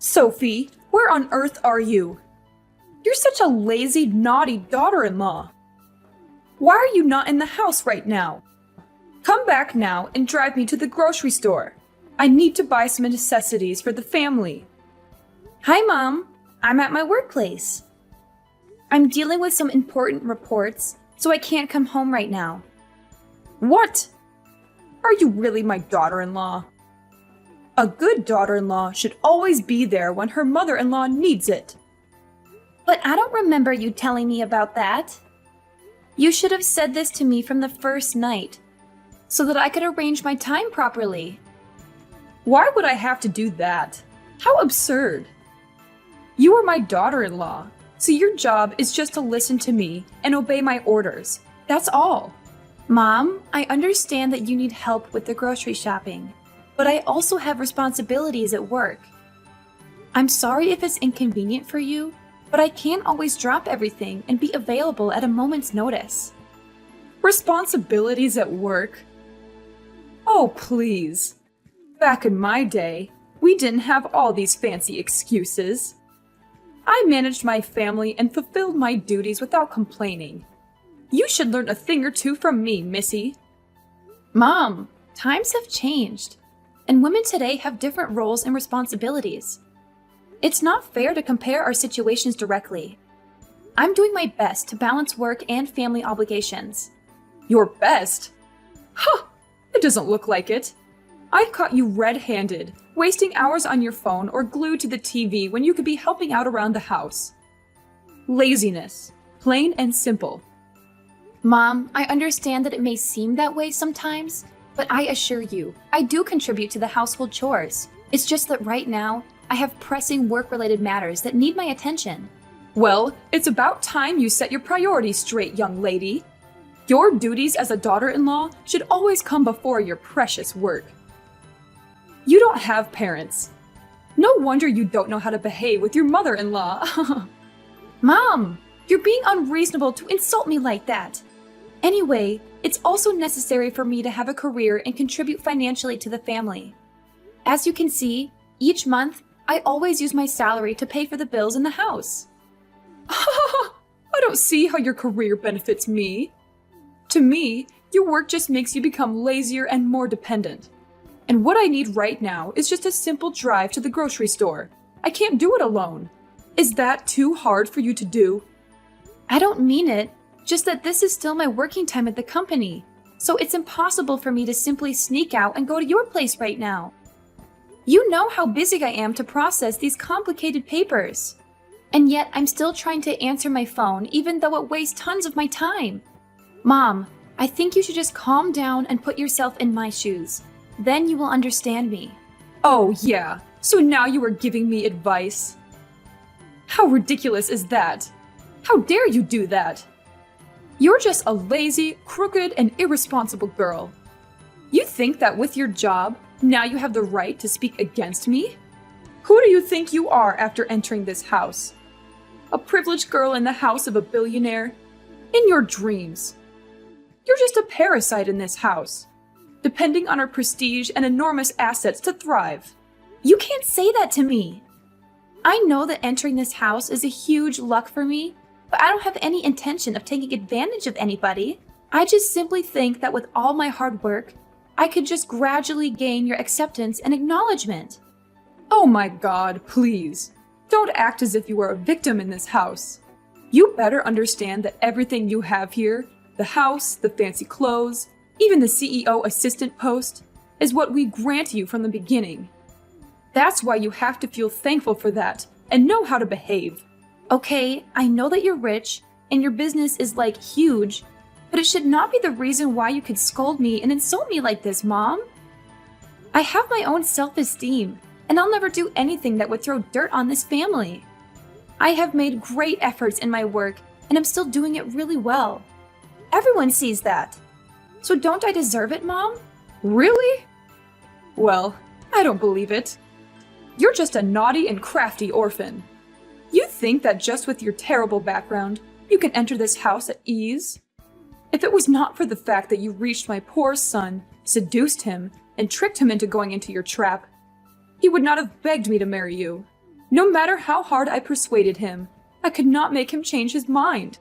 Sophie, where on earth are you? You're such a lazy, naughty daughter-in-law. Why are you not in the house right now? Come back now and drive me to the grocery store. I need to buy some necessities for the family. Hi, Mom. I'm at my workplace. I'm dealing with some important reports, so I can't come home right now. What? Are you really my daughter-in-law? A good daughter-in-law should always be there when her mother-in-law needs it. But I don't remember you telling me about that. You should have said this to me from the first night, so that I could arrange my time properly. Why would I have to do that? How absurd. You are my daughter-in-law, so your job is just to listen to me and obey my orders. That's all. Mom, I understand that you need help with the grocery shopping, but I also have responsibilities at work. I'm sorry if it's inconvenient for you, but I can't always drop everything and be available at a moment's notice. Responsibilities at work? Oh, please. Back in my day, we didn't have all these fancy excuses. I managed my family and fulfilled my duties without complaining. You should learn a thing or two from me, Missy. Mom, times have changed, and women today have different roles and responsibilities. It's not fair to compare our situations directly. I'm doing my best to balance work and family obligations. Your best? Huh! It doesn't look like it. I caught you red-handed, wasting hours on your phone or glued to the TV when you could be helping out around the house. Laziness. Plain and simple. Mom, I understand that it may seem that way sometimes, but I assure you, I do contribute to the household chores. It's just that right now, I have pressing work-related matters that need my attention. Well, it's about time you set your priorities straight, young lady. Your duties as a daughter-in-law should always come before your precious work. You don't have parents. No wonder you don't know how to behave with your mother-in-law. Mom, you're being unreasonable to insult me like that. Anyway, it's also necessary for me to have a career and contribute financially to the family. As you can see, each month, I always use my salary to pay for the bills in the house. I don't see how your career benefits me. To me, your work just makes you become lazier and more dependent. And what I need right now is just a simple drive to the grocery store. I can't do it alone. Is that too hard for you to do? I don't mean it, just that this is still my working time at the company, so it's impossible for me to simply sneak out and go to your place right now. You know how busy I am to process these complicated papers. And yet I'm still trying to answer my phone even though it wastes tons of my time. Mom, I think you should just calm down and put yourself in my shoes. Then you will understand me. Oh, yeah. So now you are giving me advice? How ridiculous is that? How dare you do that? You're just a lazy, crooked, and irresponsible girl. You think that with your job, now you have the right to speak against me? Who do you think you are after entering this house? A privileged girl in the house of a billionaire? In your dreams. You're just a parasite in this house, depending on our prestige and enormous assets to thrive. You can't say that to me. I know that entering this house is a huge luck for me, but I don't have any intention of taking advantage of anybody. I just simply think that with all my hard work, I could just gradually gain your acceptance and acknowledgement. Oh my God, please. Don't act as if you are a victim in this house. You better understand that everything you have here, the house, the fancy clothes, even the CEO assistant post, is what we grant you from the beginning. That's why you have to feel thankful for that and know how to behave. Okay, I know that you're rich and your business is like huge, but it should not be the reason why you could scold me and insult me like this, Mom. I have my own self-esteem, and I'll never do anything that would throw dirt on this family. I have made great efforts in my work, and I'm still doing it really well. Everyone sees that. So don't I deserve it, Mom? Really? Well, I don't believe it. You're just a naughty and crafty orphan. You think that just with your terrible background, you can enter this house at ease? If it was not for the fact that you reached my poor son, seduced him, and tricked him into going into your trap, he would not have begged me to marry you. No matter how hard I persuaded him, I could not make him change his mind.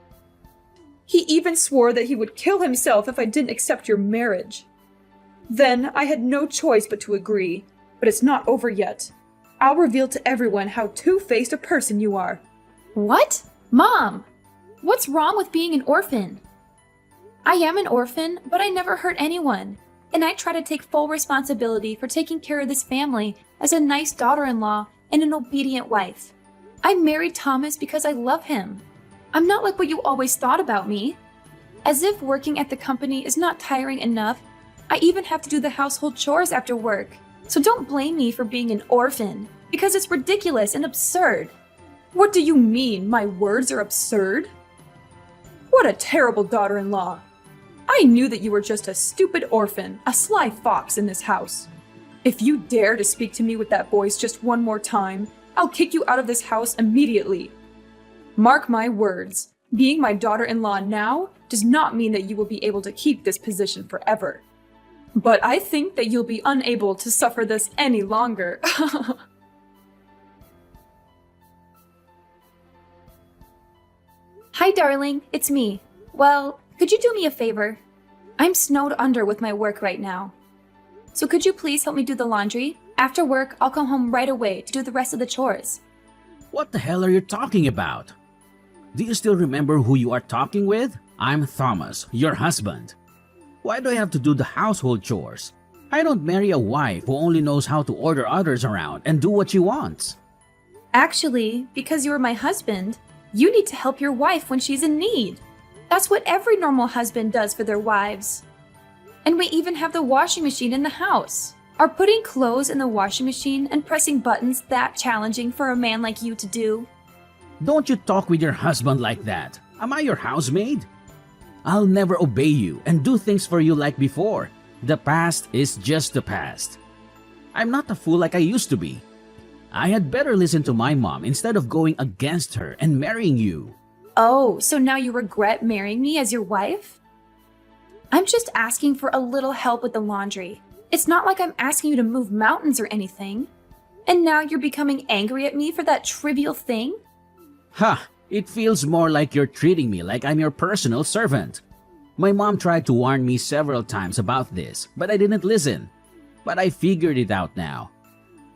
He even swore that he would kill himself if I didn't accept your marriage. Then I had no choice but to agree, but it's not over yet. I'll reveal to everyone how two-faced a person you are. What? Mom! What's wrong with being an orphan? I am an orphan, but I never hurt anyone, and I try to take full responsibility for taking care of this family as a nice daughter-in-law and an obedient wife. I married Thomas because I love him. I'm not like what you always thought about me. As if working at the company is not tiring enough, I even have to do the household chores after work. So don't blame me for being an orphan, because it's ridiculous and absurd. What do you mean my words are absurd? What a terrible daughter-in-law. I knew that you were just a stupid orphan, a sly fox in this house. If you dare to speak to me with that voice just one more time, I'll kick you out of this house immediately. Mark my words, being my daughter-in-law now does not mean that you will be able to keep this position forever. But I think that you'll be unable to suffer this any longer. Hi, darling, it's me. Well, could you do me a favor? I'm snowed under with my work right now. So could you please help me do the laundry? After work, I'll come home right away to do the rest of the chores. What the hell are you talking about? Do you still remember who you are talking with? I'm Thomas, your husband. Why do I have to do the household chores? I don't marry a wife who only knows how to order others around and do what she wants. Actually, because you're my husband, you need to help your wife when she's in need. That's what every normal husband does for their wives. And we even have the washing machine in the house. Are putting clothes in the washing machine and pressing buttons that challenging for a man like you to do? Don't you talk with your husband like that. Am I your housemaid? I'll never obey you and do things for you like before. The past is just the past. I'm not a fool like I used to be. I had better listen to my mom instead of going against her and marrying you. Oh, so now you regret marrying me as your wife? I'm just asking for a little help with the laundry. It's not like I'm asking you to move mountains or anything. And now you're becoming angry at me for that trivial thing? Ha! It feels more like you're treating me like I'm your personal servant. My mom tried to warn me several times about this, but I didn't listen. But I figured it out now.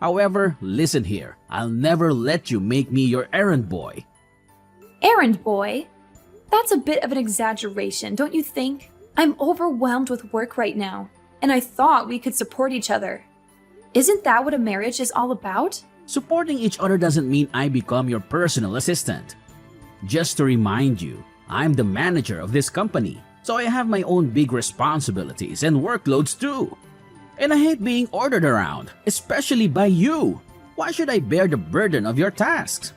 However, listen here. I'll never let you make me your errand boy. Errand boy? That's a bit of an exaggeration, don't you think? I'm overwhelmed with work right now, and I thought we could support each other. Isn't that what a marriage is all about? Supporting each other doesn't mean I become your personal assistant. Just to remind you, I'm the manager of this company, so I have my own big responsibilities and workloads too. And I hate being ordered around, especially by you. Why should I bear the burden of your tasks?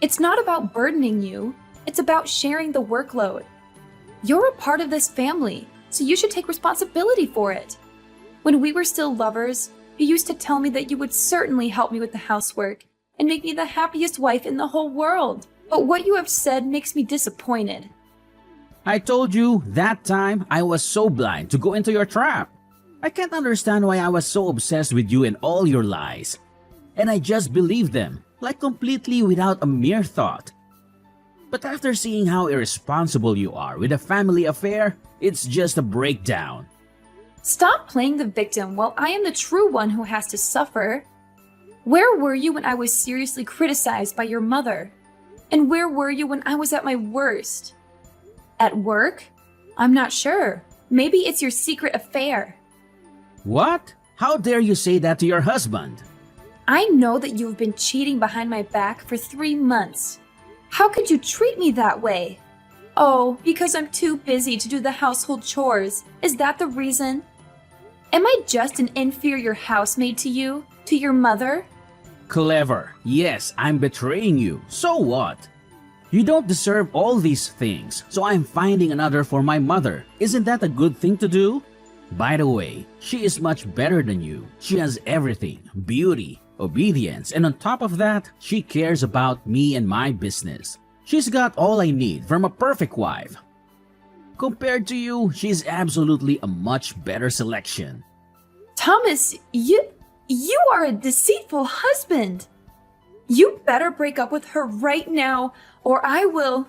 It's not about burdening you, it's about sharing the workload. You're a part of this family, so you should take responsibility for it. When we were still lovers, you used to tell me that you would certainly help me with the housework and make me the happiest wife in the whole world. But what you have said makes me disappointed. I told you that time I was so blind to go into your trap. I can't understand why I was so obsessed with you and all your lies. And I just believed them, like completely without a mere thought. But after seeing how irresponsible you are with a family affair, it's just a breakdown. Stop playing the victim while I am the true one who has to suffer. Where were you when I was seriously criticized by your mother? And where were you when I was at my worst? At work? I'm not sure. Maybe it's your secret affair. What? How dare you say that to your husband? I know that you've been cheating behind my back for 3 months. How could you treat me that way? Oh, because I'm too busy to do the household chores. Is that the reason? Am I just an inferior housemaid to you? To your mother? Clever. Yes, I'm betraying you. So what? You don't deserve all these things, so I'm finding another for my mother. Isn't that a good thing to do? By the way, she is much better than you. She has everything, beauty, obedience, and on top of that, she cares about me and my business. She's got all I need from a perfect wife. Compared to you, she's absolutely a much better selection. Thomas, you are a deceitful husband. You better break up with her right now, or I will.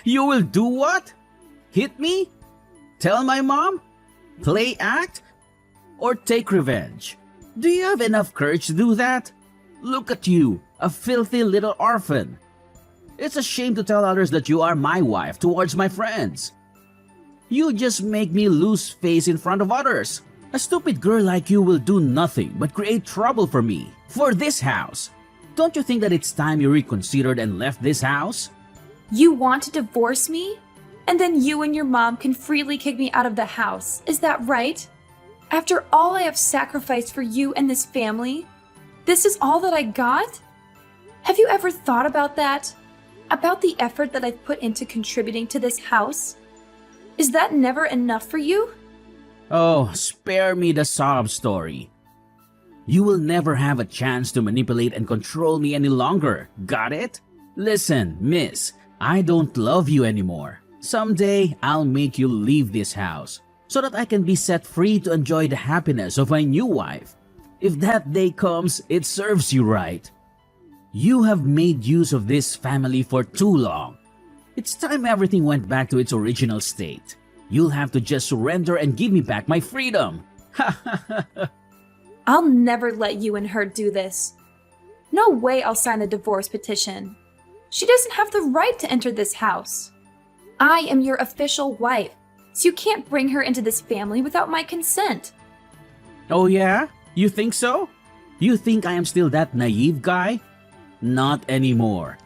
You will do what? Hit me? Tell my mom? Play act? Or take revenge? Do you have enough courage to do that? Look at you, a filthy little orphan. It's a shame to tell others that you are my wife towards my friends. You just make me lose face in front of others. A stupid girl like you will do nothing but create trouble for me, for this house. Don't you think that it's time you reconsidered and left this house? You want to divorce me? And then you and your mom can freely kick me out of the house. Is that right? After all I have sacrificed for you and this family, this is all that I got? Have you ever thought about that? About the effort that I've put into contributing to this house? Is that never enough for you? Oh, spare me the sob story. You will never have a chance to manipulate and control me any longer, got it? Listen, miss, I don't love you anymore. Someday, I'll make you leave this house so that I can be set free to enjoy the happiness of my new wife. If that day comes, it serves you right. You have made use of this family for too long. It's time everything went back to its original state. You'll have to just surrender and give me back my freedom. I'll never let you and her do this. No way I'll sign a divorce petition. She doesn't have the right to enter this house. I am your official wife, so you can't bring her into this family without my consent. Oh yeah? You think so? You think I am still that naive guy? Not anymore.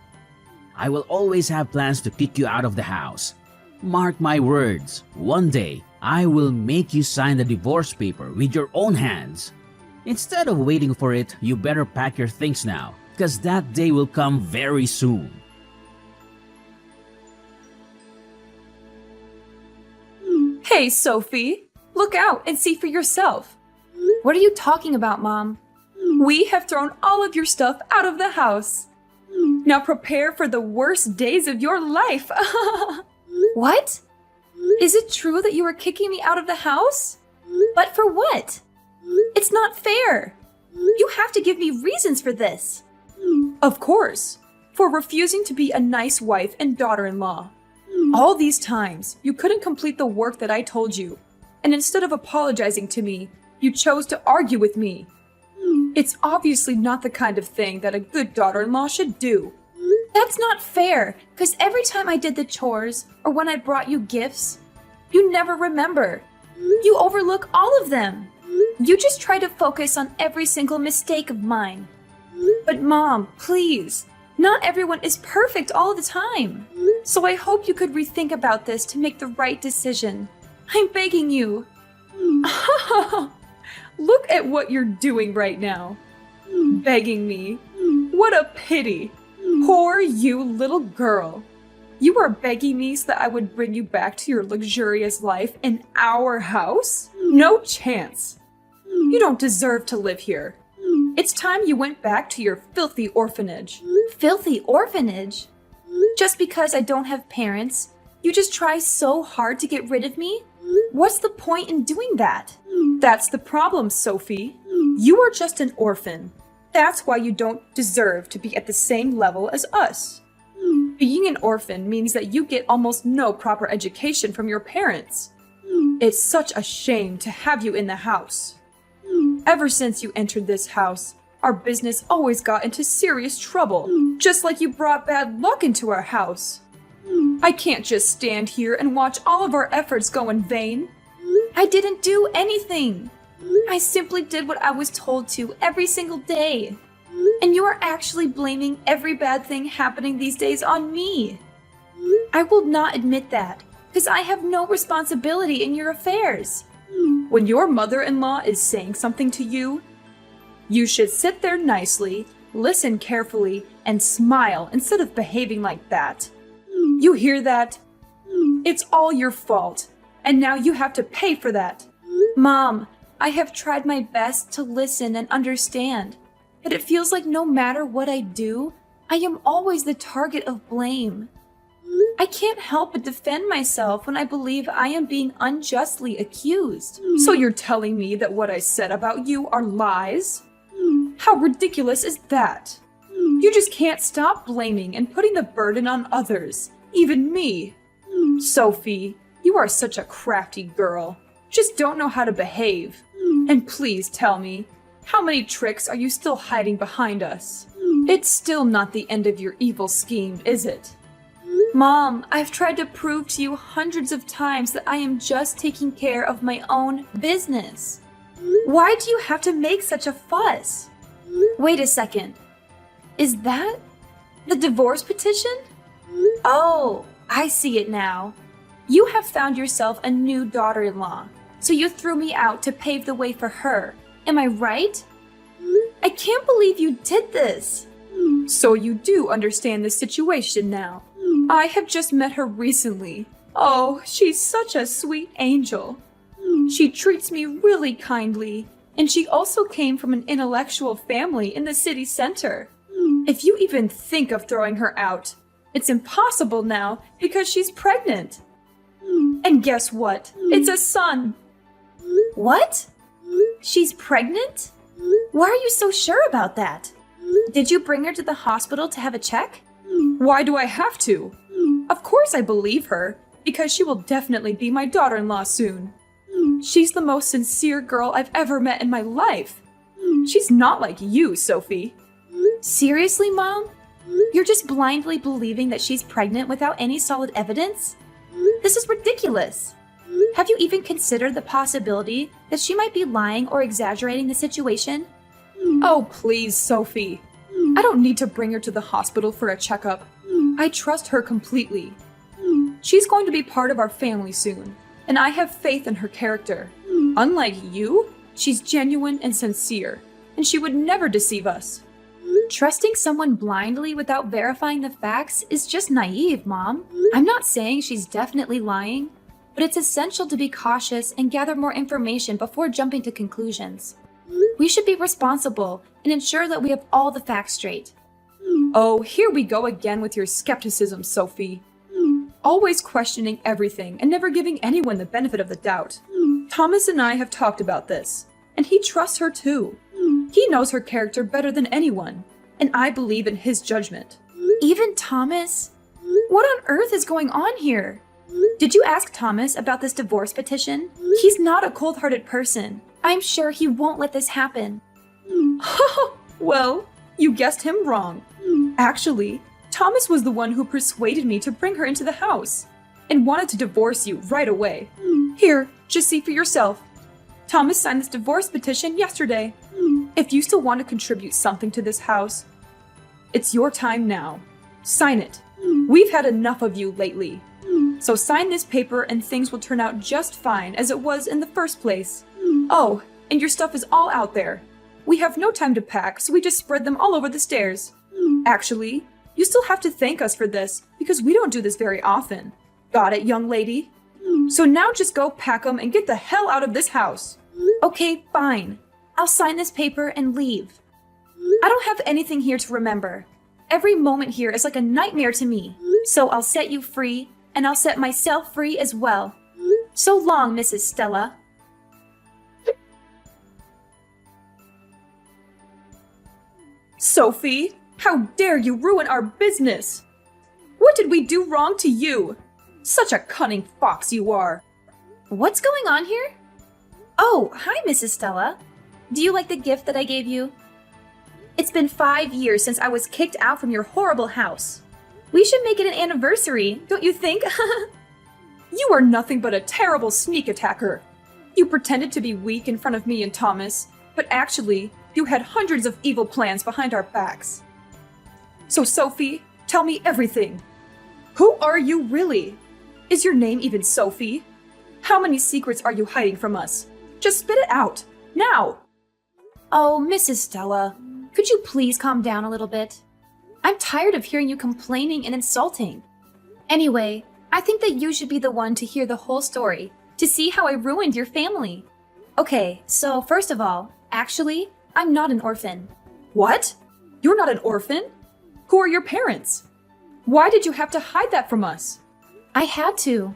I will always have plans to kick you out of the house. Mark my words, one day I will make you sign the divorce paper with your own hands. Instead of waiting for it, you better pack your things now, because that day will come very soon. Hey, Sophie, look out and see for yourself. What are you talking about, Mom? We have thrown all of your stuff out of the house. Now prepare for the worst days of your life. What? Is it true that you are kicking me out of the house? But for what? It's not fair. You have to give me reasons for this. Of course, for refusing to be a nice wife and daughter-in-law. All these times, you couldn't complete the work that I told you, and instead of apologizing to me, you chose to argue with me. It's obviously not the kind of thing that a good daughter-in-law should do. That's not fair, because every time I did the chores or when I brought you gifts, you never remember. You overlook all of them. You just try to focus on every single mistake of mine. But Mom, please, not everyone is perfect all the time. So I hope you could rethink about this to make the right decision. I'm begging you. Look at what you're doing right now. Begging me. What a pity. Poor you, little girl. You are begging me so that I would bring you back to your luxurious life in our house? No chance. You don't deserve to live here. It's time you went back to your filthy orphanage. Filthy orphanage? Just because I don't have parents, you just try so hard to get rid of me? What's the point in doing that? That's the problem, Sophie. You are just an orphan. That's why you don't deserve to be at the same level as us. Being an orphan means that you get almost no proper education from your parents. It's such a shame to have you in the house. Ever since you entered this house, our business always got into serious trouble, just like you brought bad luck into our house. I can't just stand here and watch all of our efforts go in vain. I didn't do anything. I simply did what I was told to every single day. And you are actually blaming every bad thing happening these days on me. I will not admit that, because I have no responsibility in your affairs. When your mother-in-law is saying something to you, you should sit there nicely, listen carefully, and smile instead of behaving like that. You hear that? It's all your fault, and now you have to pay for that. Mom, I have tried my best to listen and understand, but it feels like no matter what I do, I am always the target of blame. I can't help but defend myself when I believe I am being unjustly accused. So you're telling me that what I said about you are lies? How ridiculous is that? You just can't stop blaming and putting the burden on others, even me. Sophie, you are such a crafty girl. Just don't know how to behave. And please tell me, how many tricks are you still hiding behind us? It's still not the end of your evil scheme, is it? Mom, I've tried to prove to you hundreds of times that I am just taking care of my own business. Why do you have to make such a fuss? Wait a second. Is that the divorce petition? Oh, I see it now. You have found yourself a new daughter-in-law, so you threw me out to pave the way for her. Am I right? I can't believe you did this. So you do understand the situation now. I have just met her recently. Oh, she's such a sweet angel. She treats me really kindly, and she also came from an intellectual family in the city center. If you even think of throwing her out, it's impossible now because she's pregnant. And guess what? It's a son. What? She's pregnant? Why are you so sure about that? Did you bring her to the hospital to have a check? Why do I have to? Of course I believe her, because she will definitely be my daughter-in-law soon. She's the most sincere girl I've ever met in my life. She's not like you, Sophie. Seriously, Mom? You're just blindly believing that she's pregnant without any solid evidence? This is ridiculous. Have you even considered the possibility that she might be lying or exaggerating the situation? Oh, please, Sophie. I don't need to bring her to the hospital for a checkup. I trust her completely. She's going to be part of our family soon, and I have faith in her character. Unlike you, she's genuine and sincere, and she would never deceive us. Trusting someone blindly without verifying the facts is just naive, Mom. I'm not saying she's definitely lying, but it's essential to be cautious and gather more information before jumping to conclusions. We should be responsible and ensure that we have all the facts straight. Oh, here we go again with your skepticism, Sophie. Always questioning everything and never giving anyone the benefit of the doubt. Thomas and I have talked about this, and he trusts her too. He knows her character better than anyone, and I believe in his judgment. Even Thomas? What on earth is going on here? Did you ask Thomas about this divorce petition? He's not a cold-hearted person. I'm sure he won't let this happen. Well, you guessed him wrong. Actually, Thomas was the one who persuaded me to bring her into the house and wanted to divorce you right away. Here, just see for yourself. Thomas signed this divorce petition yesterday. If you still want to contribute something to this house, it's your time now. Sign it. We've had enough of you lately. So sign this paper and things will turn out just fine as it was in the first place. Oh, and your stuff is all out there. We have no time to pack, so we just spread them all over the stairs. Actually, you still have to thank us for this because we don't do this very often. Got it, young lady? So now just go pack them and get the hell out of this house. Okay, fine. I'll sign this paper and leave. I don't have anything here to remember. Every moment here is like a nightmare to me. So I'll set you free, and I'll set myself free as well. So long, Mrs. Stella. Sophie, how dare you ruin our business? What did we do wrong to you? Such a cunning fox you are. What's going on here? Oh, hi, Mrs. Stella. Do you like the gift that I gave you? It's been 5 years since I was kicked out from your horrible house. We should make it an anniversary, don't you think? You are nothing but a terrible sneak attacker. You pretended to be weak in front of me and Thomas, but actually, you had hundreds of evil plans behind our backs. So, Sophie, tell me everything. Who are you really? Is your name even Sophie? How many secrets are you hiding from us? Just spit it out, now! Oh, Mrs. Stella, could you please calm down a little bit? I'm tired of hearing you complaining and insulting. Anyway, I think that you should be the one to hear the whole story, to see how I ruined your family. Okay, so first of all, actually, I'm not an orphan. What? You're not an orphan? Who are your parents? Why did you have to hide that from us? I had to.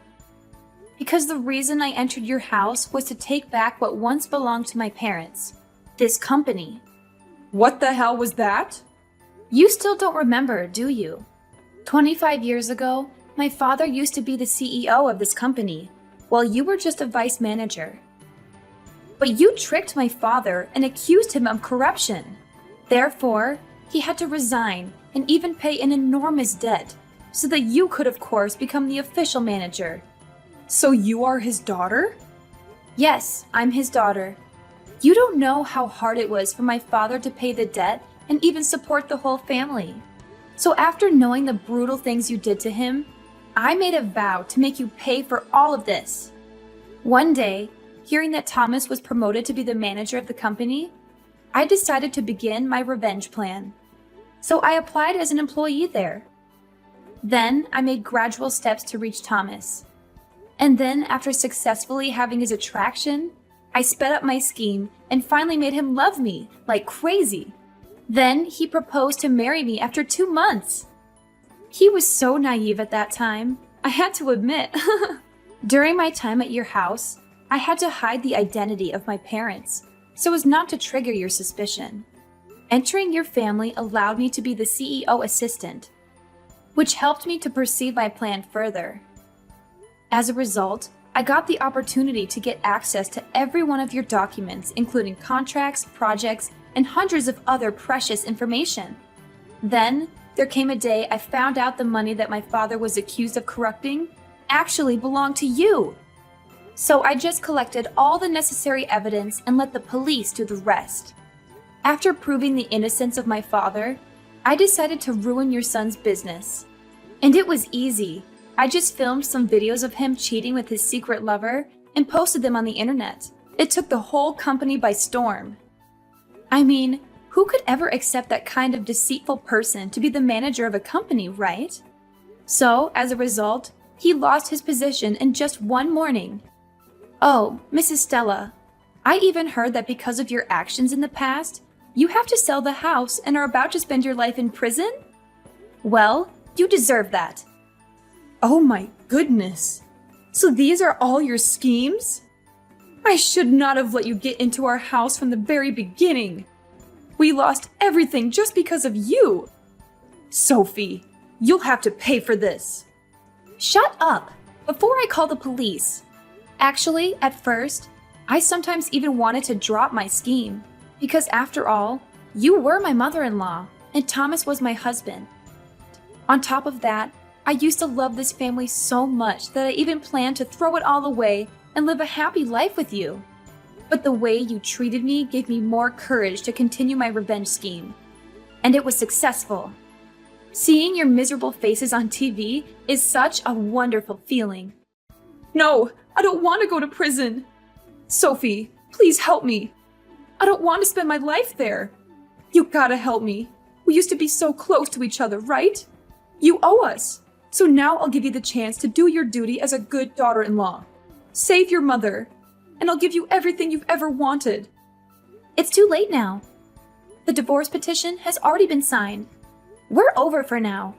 Because the reason I entered your house was to take back what once belonged to my parents. This company. What the hell was that? You still don't remember, do you? 25 years ago, my father used to be the CEO of this company, while you were just a vice manager. But you tricked my father and accused him of corruption. Therefore, he had to resign and even pay an enormous debt, so that you could, of course, become the official manager. So you are his daughter? Yes, I'm his daughter. You don't know how hard it was for my father to pay the debt and even support the whole family. So after knowing the brutal things you did to him, I made a vow to make you pay for all of this. One day, hearing that Thomas was promoted to be the manager of the company, I decided to begin my revenge plan. So I applied as an employee there. Then I made gradual steps to reach Thomas. And then, after successfully having his attraction, I sped up my scheme and finally made him love me like crazy. Then he proposed to marry me after 2 months. He was so naive at that time, I had to admit. During my time at your house, I had to hide the identity of my parents so as not to trigger your suspicion. Entering your family allowed me to be the CEO assistant, which helped me to perceive my plan further. As a result, I got the opportunity to get access to every one of your documents, including contracts, projects, and hundreds of other precious information. Then, there came a day I found out the money that my father was accused of corrupting actually belonged to you. So I just collected all the necessary evidence and let the police do the rest. After proving the innocence of my father, I decided to ruin your son's business. And it was easy. I just filmed some videos of him cheating with his secret lover and posted them on the internet. It took the whole company by storm. I mean, who could ever accept that kind of deceitful person to be the manager of a company, right? So, as a result, he lost his position in just one morning. Oh, Mrs. Stella, I even heard that because of your actions in the past, you have to sell the house and are about to spend your life in prison? Well, you deserve that. Oh my goodness. So these are all your schemes? I should not have let you get into our house from the very beginning. We lost everything just because of you. Sophie, you'll have to pay for this. Shut up, before I call the police. Actually, at first, I sometimes even wanted to drop my scheme. Because after all, you were my mother-in-law, and Thomas was my husband. On top of that, I used to love this family so much that I even planned to throw it all away and live a happy life with you. But the way you treated me gave me more courage to continue my revenge scheme. And it was successful. Seeing your miserable faces on TV is such a wonderful feeling. No, I don't want to go to prison. Sophie, please help me. I don't want to spend my life there. You gotta help me. We used to be so close to each other, right? You owe us. So now I'll give you the chance to do your duty as a good daughter-in-law. Save your mother, and I'll give you everything you've ever wanted. It's too late now. The divorce petition has already been signed. We're over for now.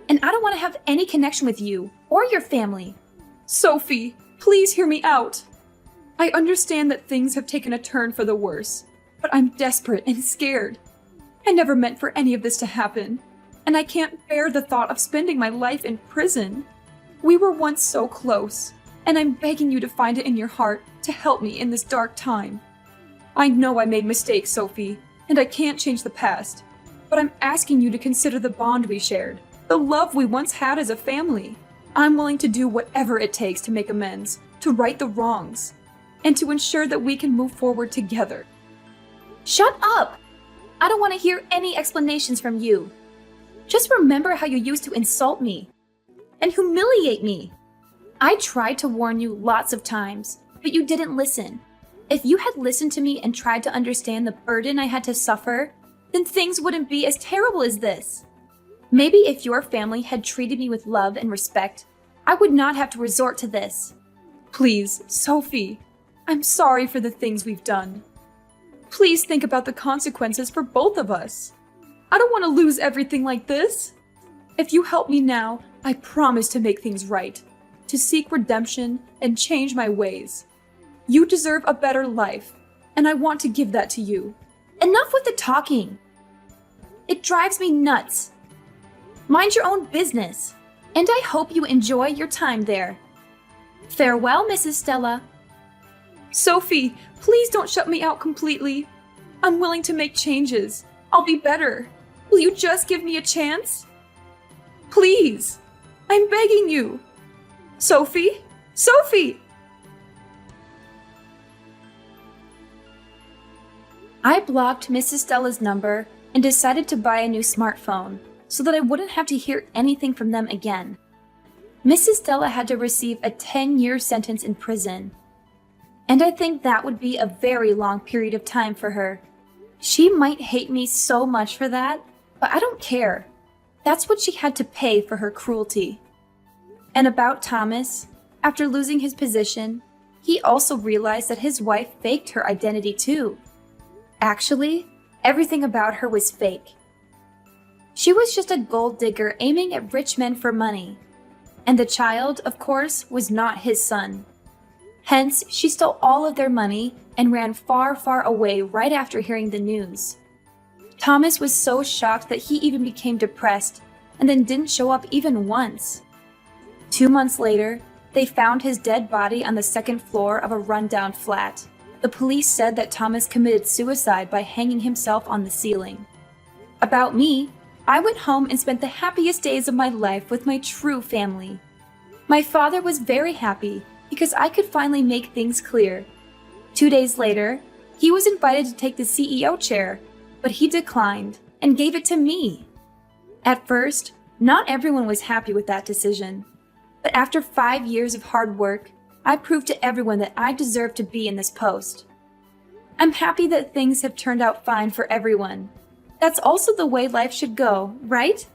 And I don't want to have any connection with you or your family. Sophie, please hear me out. I understand that things have taken a turn for the worse, but I'm desperate and scared. I never meant for any of this to happen, and I can't bear the thought of spending my life in prison. We were once so close, and I'm begging you to find it in your heart to help me in this dark time. I know I made mistakes, Sophie, and I can't change the past, but I'm asking you to consider the bond we shared, the love we once had as a family. I'm willing to do whatever it takes to make amends, to right the wrongs, and to ensure that we can move forward together. Shut up! I don't want to hear any explanations from you. Just remember how you used to insult me and humiliate me. I tried to warn you lots of times, but you didn't listen. If you had listened to me and tried to understand the burden I had to suffer, then things wouldn't be as terrible as this. Maybe if your family had treated me with love and respect, I would not have to resort to this. Please, Sophie, I'm sorry for the things we've done. Please think about the consequences for both of us. I don't want to lose everything like this. If you help me now, I promise to make things right, to seek redemption and change my ways. You deserve a better life, and I want to give that to you. Enough with the talking. It drives me nuts. Mind your own business, and I hope you enjoy your time there. Farewell, Mrs. Stella. Sophie, please don't shut me out completely. I'm willing to make changes. I'll be better. Will you just give me a chance? Please. I'm begging you. Sophie? Sophie! I blocked Mrs. Stella's number and decided to buy a new smartphone so that I wouldn't have to hear anything from them again. Mrs. Stella had to receive a 10-year sentence in prison, and I think that would be a very long period of time for her. She might hate me so much for that, but I don't care. That's what she had to pay for her cruelty. And about Thomas, after losing his position, he also realized that his wife faked her identity too. Actually, everything about her was fake. She was just a gold digger aiming at rich men for money. And the child, of course, was not his son. Hence, she stole all of their money and ran far, far away right after hearing the news. Thomas was so shocked that he even became depressed and then didn't show up even once. 2 months later, they found his dead body on the second floor of a rundown flat. The police said that Thomas committed suicide by hanging himself on the ceiling. About me, I went home and spent the happiest days of my life with my true family. My father was very happy because I could finally make things clear. 2 days later, he was invited to take the CEO chair, but he declined and gave it to me. At first, not everyone was happy with that decision. But after 5 years of hard work, I proved to everyone that I deserved to be in this post. I'm happy that things have turned out fine for everyone. That's also the way life should go, right?